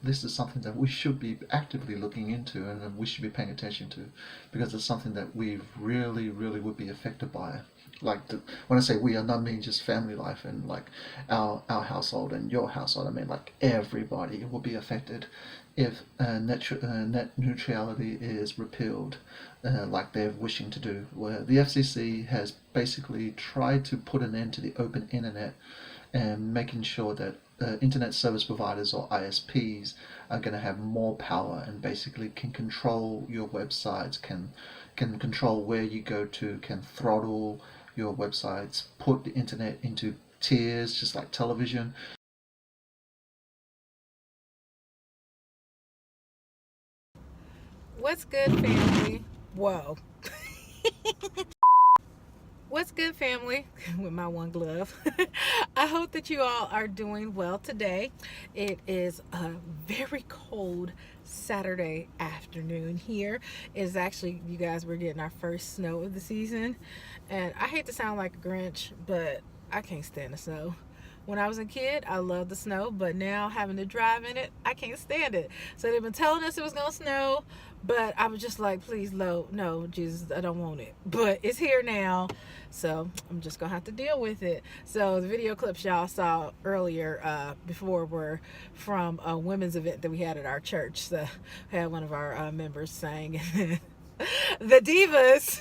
this is something that we should be actively looking into, and we should be paying attention to, because it's something that we really, really would be affected by. Like when I say we, I not mean just family life and like our household and your household. I mean like everybody will be affected if net neutrality is repealed, like they're wishing to do. Where the FCC has basically tried to put an end to the open internet and making sure that internet service providers or ISPs are going to have more power and basically can control your websites, can control where you go to, can throttle your websites, put the internet into tiers just like television. What's good, family? Whoa. What's good, family? With my one glove. I hope that you all are doing well today. It is a very cold Saturday afternoon here. It's actually, you guys, we're getting our first snow of the season. And I hate to sound like a Grinch, but I can't stand the snow. When I was a kid, I loved the snow, but now having to drive in it, I can't stand it. So they've been telling us it was gonna snow, but I was just like, please, no, Jesus, I don't want it. But it's here now, so I'm just gonna have to deal with it. So the video clips y'all saw earlier before were from a women's event that we had at our church. So I had one of our members sang the Divas.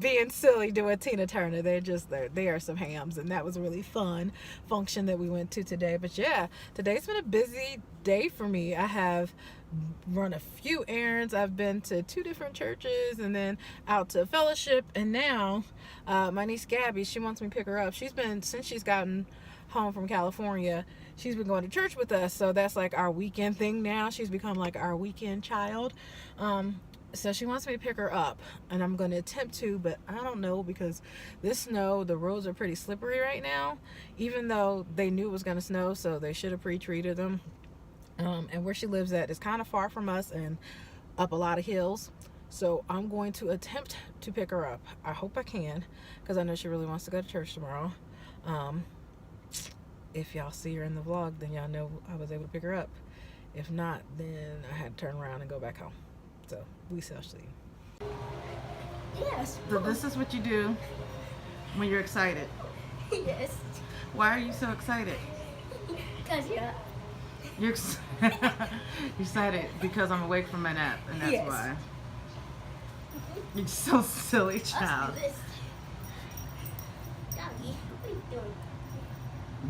Being silly doing Tina Turner. They are some hams, and that was a really fun function that we went to today. But yeah, today's been a busy day for me. I have run a few errands. I've been to 2 different churches and then out to a fellowship, and now my niece Gabby, she wants me to pick her up. Since she's gotten home from California, she's been going to church with us, so that's like our weekend thing now. She's become like our weekend child. So she wants me to pick her up, and I'm going to attempt to, but I don't know, because this snow, the roads are pretty slippery right now, even though they knew it was going to snow, so they should have pre-treated them. And where she lives at is kind of far from us and up a lot of hills, so I'm going to attempt to pick her up. I hope I can, because I know she really wants to go to church tomorrow. If y'all see her in the vlog, then y'all know I was able to pick her up. If not, then I had to turn around and go back home. So we shall see. Yes. So this is what you do when you're excited. Yes. Why are you so excited? Because You're excited because I'm awake from my nap, and that's Yes. why. You're so silly, Let's child. do this. Doggy, what are you doing?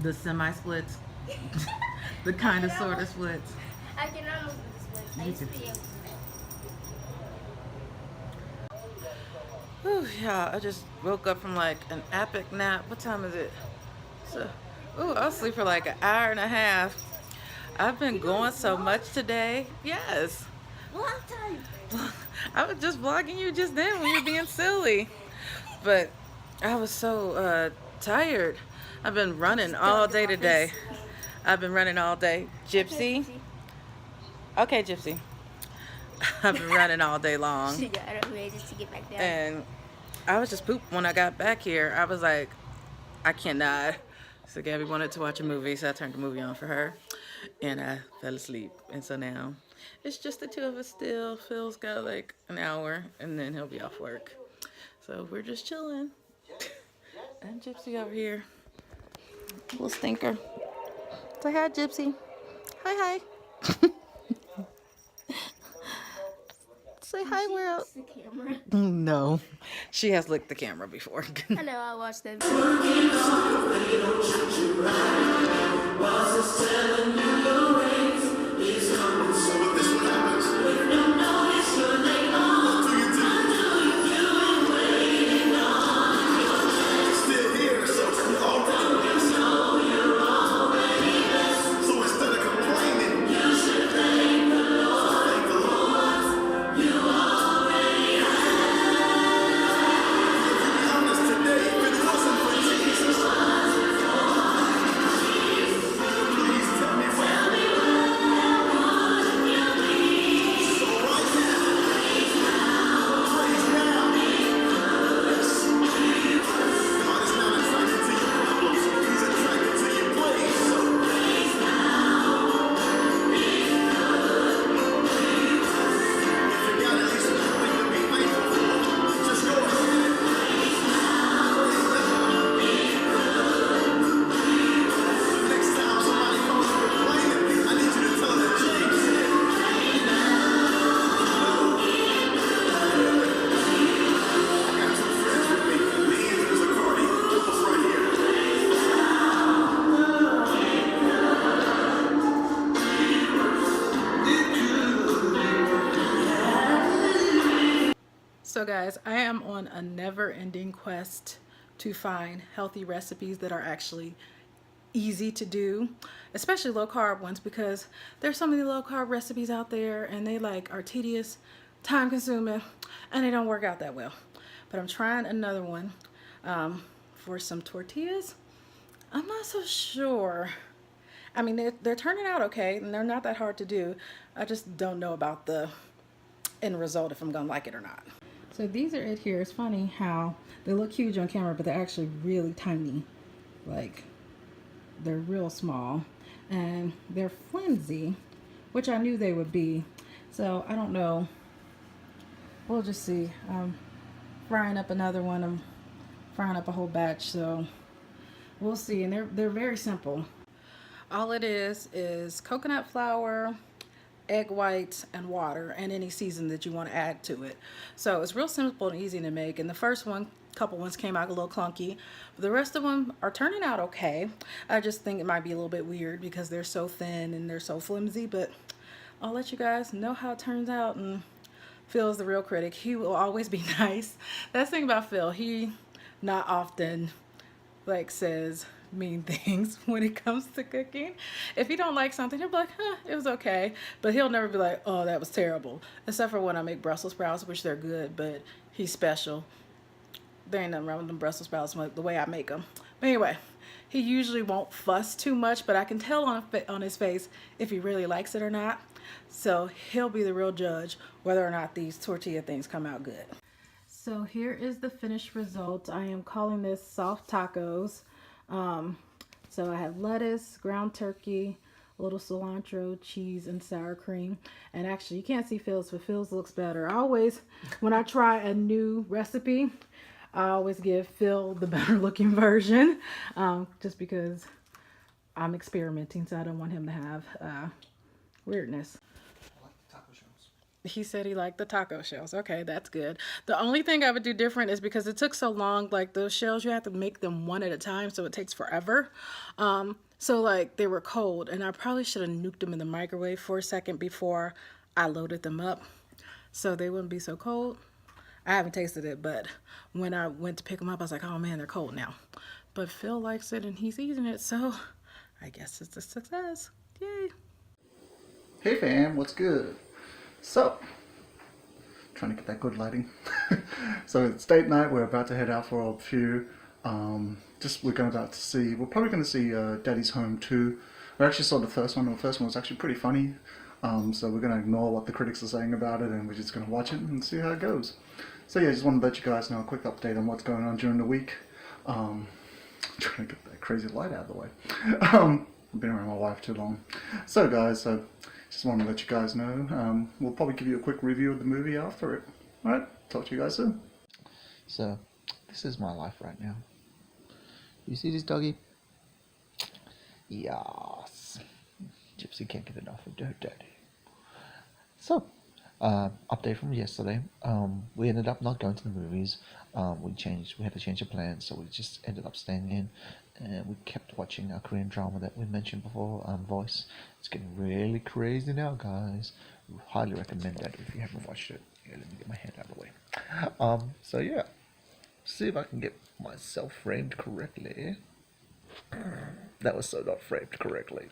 The semi-splits. The kind of sort of splits. I can almost do this one. I You used to can. be able to do Whew, yeah, I just woke up from like an epic nap. What time is it? So, I'll sleep for like an hour and a half. I've been going so much today. Yes. that. Long time. I was just vlogging you just then when you're being silly. But I was so tired. I've been running all day today. I've been running all day. Gypsy. Okay, Gypsy. I've been running all day long. She got up here just to get back down. And I was just pooped when I got back here. I was like, I cannot. So Gabby wanted to watch a movie, so I turned the movie on for her, and I fell asleep. And so now it's just the two of us still. Phil's got like an hour, and then he'll be off work. So we're just chilling. And Gypsy over here, little stinker. Say hi, Gypsy. Hi, hi. Say hi, world. The camera. No, she has licked the camera before. I know, I watched that. So guys, I am on a never-ending quest to find healthy recipes that are actually easy to do, especially low-carb ones, because there's so many low-carb recipes out there and they like are tedious, time-consuming, and they don't work out that well. But I'm trying another one for some tortillas. I'm not so sure. I mean, they're turning out okay and they're not that hard to do. I just don't know about the end result, if I'm gonna like it or not. So these are it here. It's funny how they look huge on camera, but they're actually really tiny. Like, they're real small. And they're flimsy, which I knew they would be. So I don't know. We'll just see. I'm frying up another one. I'm frying up a whole batch, so we'll see. And they're very simple. All it is coconut flour, egg whites, and water, and any season that you want to add to it. So it's real simple and easy to make. And the first couple ones came out a little clunky. The rest of them are turning out okay. I just think it might be a little bit weird because they're so thin and they're so flimsy, but I'll let you guys know how it turns out. And Phil's the real critic. He will always be nice. That's the thing about Phil. He not often like says mean things when it comes to cooking. If he don't like something, he'll be like, it was okay. But he'll never be like, oh, that was terrible. Except for when I make Brussels sprouts, which they're good, but he's special. There ain't nothing wrong with them Brussels sprouts the way I make them. But anyway, he usually won't fuss too much, but I can tell on his face if he really likes it or not. So he'll be the real judge whether or not these tortilla things come out good. So here is the finished result. I am calling this soft tacos. So I have lettuce, ground turkey, a little cilantro, cheese, and sour cream. And actually, you can't see Phil's, but Phil's looks better. I always, when I try a new recipe, I always give Phil the better looking version, just because I'm experimenting, so I don't want him to have weirdness. He said he liked the taco shells. Okay, that's good. The only thing I would do different is because it took so long, like those shells, you have to make them one at a time, so it takes forever. So like they were cold, and I probably should have nuked them in the microwave for a second before I loaded them up so they wouldn't be so cold. I haven't tasted it, but when I went to pick them up, I was like, oh man, they're cold now. But Phil likes it and he's eating it, so I guess it's a success. Yay. Hey fam, what's good? So, trying to get that good lighting. So it's date night, we're about to head out for a few. We're probably going to see Daddy's Home 2. We actually saw the first one, and the first one was actually pretty funny. So we're going to ignore what the critics are saying about it, and we're just going to watch it and see how it goes. So yeah, just wanted to let you guys know a quick update on what's going on during the week. Trying to get that crazy light out of the way. I've been around my wife too long. So guys, just want to let you guys know, we'll probably give you a quick review of the movie after it. Alright, talk to you guys soon. So, this is my life right now. You see this doggy? Yes. Gypsy can't get enough of her daddy. So, update from yesterday. We ended up not going to the movies. We had to change the plans, so we just ended up staying in, and we kept watching our Korean drama that we mentioned before, Voice. It's getting really crazy now, guys. We highly recommend that if you haven't watched it. Yeah, let me get my hand out of the way. So yeah, see if I can get myself framed correctly. That was so not framed correctly.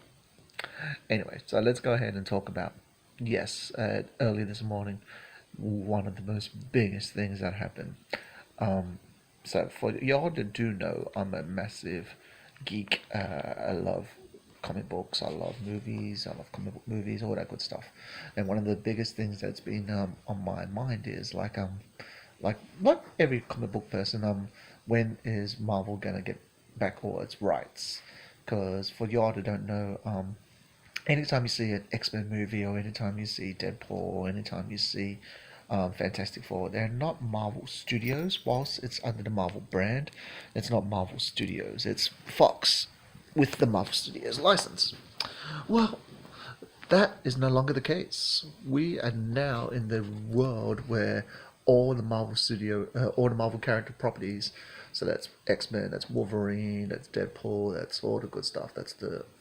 Anyway, so let's go ahead and talk about, yes, early this morning, one of the most biggest things that happened. So for y'all that do know, I'm a massive geek. I love comic books, I love movies, I love comic book movies, all that good stuff. And one of the biggest things that's been on my mind is like every comic book person, when is Marvel gonna get back all its rights? Because for y'all that don't know, anytime you see an X-Men movie, or anytime you see Deadpool, or anytime you see Fantastic Four, they're not Marvel Studios. Whilst it's under the Marvel brand, it's not Marvel Studios. It's Fox with the Marvel Studios license. Well, that is no longer the case. We are now in the world where all the Marvel character properties, so that's X-Men, that's Wolverine, that's Deadpool, that's all the good stuff, that's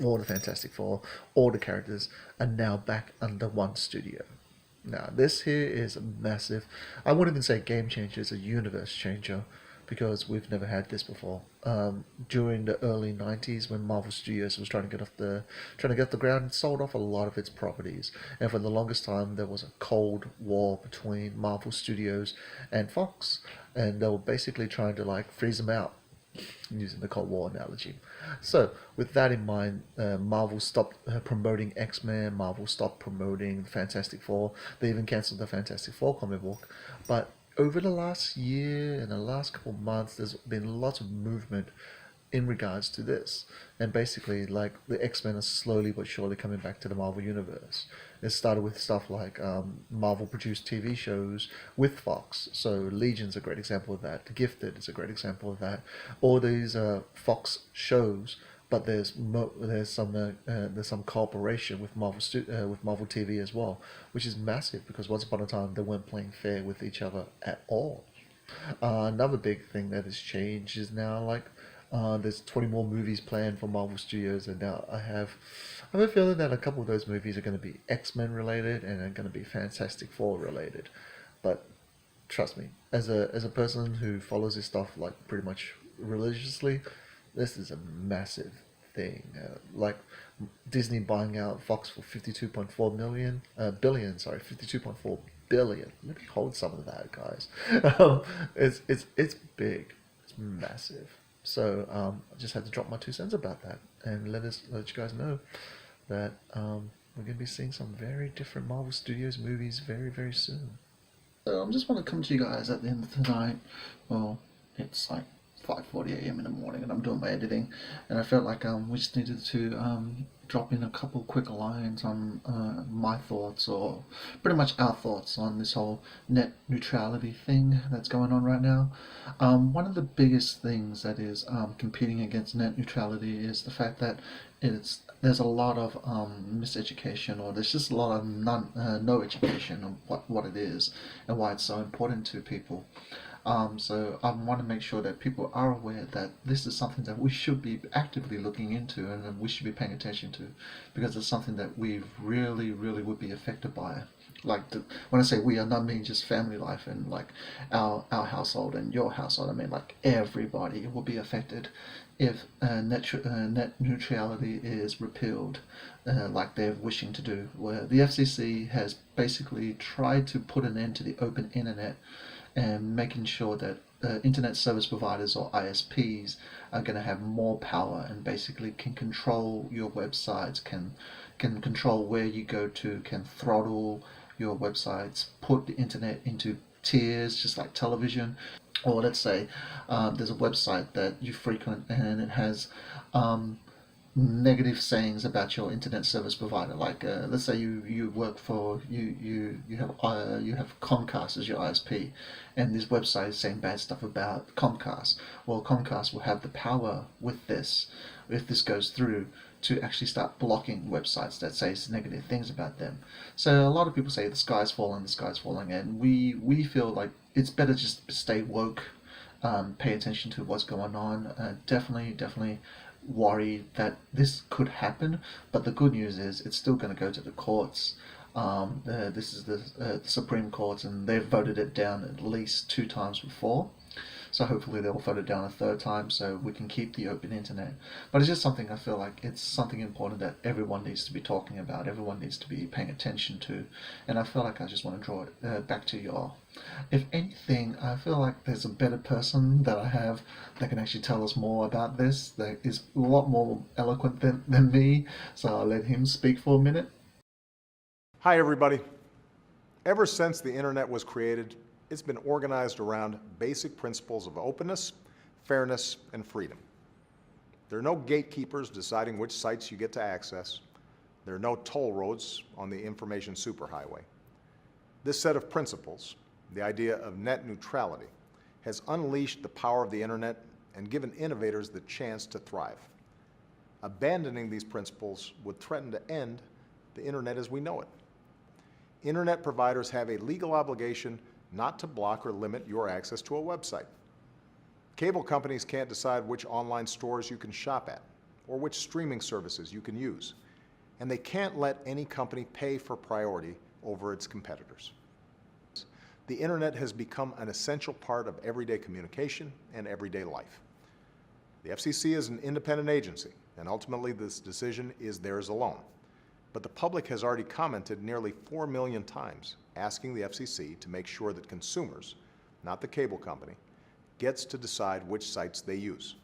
all the Fantastic Four, all the characters are now back under one studio. Now, this here is a massive, I wouldn't even say game changer, it's a universe changer, because we've never had this before. During the early 90s, when Marvel Studios was trying to get off the ground, it sold off a lot of its properties, and for the longest time there was a cold war between Marvel Studios and Fox, and they were basically trying to like freeze them out, using the Cold War analogy. So with that in mind, Marvel stopped promoting X-Men, Marvel stopped promoting Fantastic Four, they even cancelled the Fantastic Four comic book. But over the last year and the last couple of months, there's been lots of movement in regards to this. And basically, like, the X-Men are slowly but surely coming back to the Marvel Universe. It started with stuff like Marvel-produced TV shows with Fox. So Legion's a great example of that. The Gifted is a great example of that. All these Fox shows, but there's some cooperation with Marvel TV as well, which is massive, because once upon a time they weren't playing fair with each other at all. Another big thing that has changed is now, like, there's 20 more movies planned for Marvel Studios, and now I have a feeling that a couple of those movies are going to be X-Men related and are going to be Fantastic Four related. But trust me, as a person who follows this stuff like pretty much religiously, this is a massive thing. Like Disney buying out Fox for 52.4 billion. Let me hold some of that, guys. It's big. It's massive. So I just had to drop my 2 cents about that, and let you guys know that we're going to be seeing some very different Marvel Studios movies very, very soon. So I just want to come to you guys at the end of the night. Well, it's like 5:40 a.m. in the morning, and I'm doing my editing, and I felt like we just needed to drop in a couple quick lines on my thoughts, or pretty much our thoughts on this whole net neutrality thing that's going on right now. One of the biggest things that is competing against net neutrality is the fact that there's a lot of miseducation, or there's just a lot of no education on what it is and why it's so important to people. So I want to make sure that people are aware that this is something that we should be actively looking into, and we should be paying attention to, because it's something that we really, really would be affected by. Like, when I say we, I not mean just Phamily Life and like our household and your household. I mean like everybody will be affected if net neutrality is repealed, like they're wishing to do. Where the FCC has basically tried to put an end to the open internet, and making sure that internet service providers, or ISPs, are going to have more power and basically can control your websites, can control where you go to, can throttle your websites, put the internet into tiers, just like television. or let's say there's a website that you frequent and it has negative sayings about your internet service provider. Like let's say you work for you have Comcast as your ISP, and this website is saying bad stuff about Comcast. Well, Comcast will have the power with this, if this goes through, to actually start blocking websites that say negative things about them. So a lot of people say the sky's falling, and we feel like it's better just stay woke, pay attention to what's going on. Definitely worry that this could happen, but the good news is it's still going to go to the courts. This is the Supreme Court, and they've voted it down at least 2 times before. So hopefully they'll vote it down a 3rd time so we can keep the open internet. But it's just something I feel like it's something important that everyone needs to be talking about, everyone needs to be paying attention to. And I feel like I just want to draw it back to y'all. If anything, I feel like there's a better person that I have that can actually tell us more about this, that is a lot more eloquent than me. So I'll let him speak for a minute. Hi everybody. Ever since the internet was created, it's been organized around basic principles of openness, fairness, and freedom. There are no gatekeepers deciding which sites you get to access. There are no toll roads on the information superhighway. This set of principles, the idea of net neutrality, has unleashed the power of the internet and given innovators the chance to thrive. Abandoning these principles would threaten to end the internet as we know it. Internet providers have a legal obligation not to block or limit your access to a website. Cable companies can't decide which online stores you can shop at or which streaming services you can use, and they can't let any company pay for priority over its competitors. The internet has become an essential part of everyday communication and everyday life. The FCC is an independent agency, and ultimately this decision is theirs alone. But the public has already commented nearly 4 million times asking the FCC to make sure that consumers, not the cable company, gets to decide which sites they use.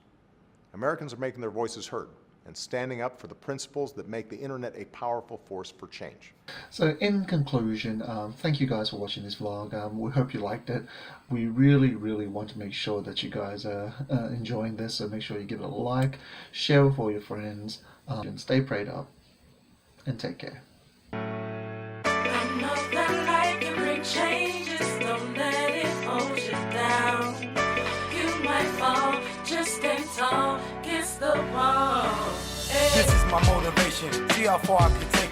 Americans are making their voices heard and standing up for the principles that make the internet a powerful force for change. So in conclusion, thank you guys for watching this vlog. We hope you liked it. We really want to make sure that you guys are enjoying this, so make sure you give it a like, share with all your friends, and stay prayed up, and take care. I know that life can bring changes, don't let it hold you down. You might fall, just stand tall against the wall. This is my motivation, see how far I can take it.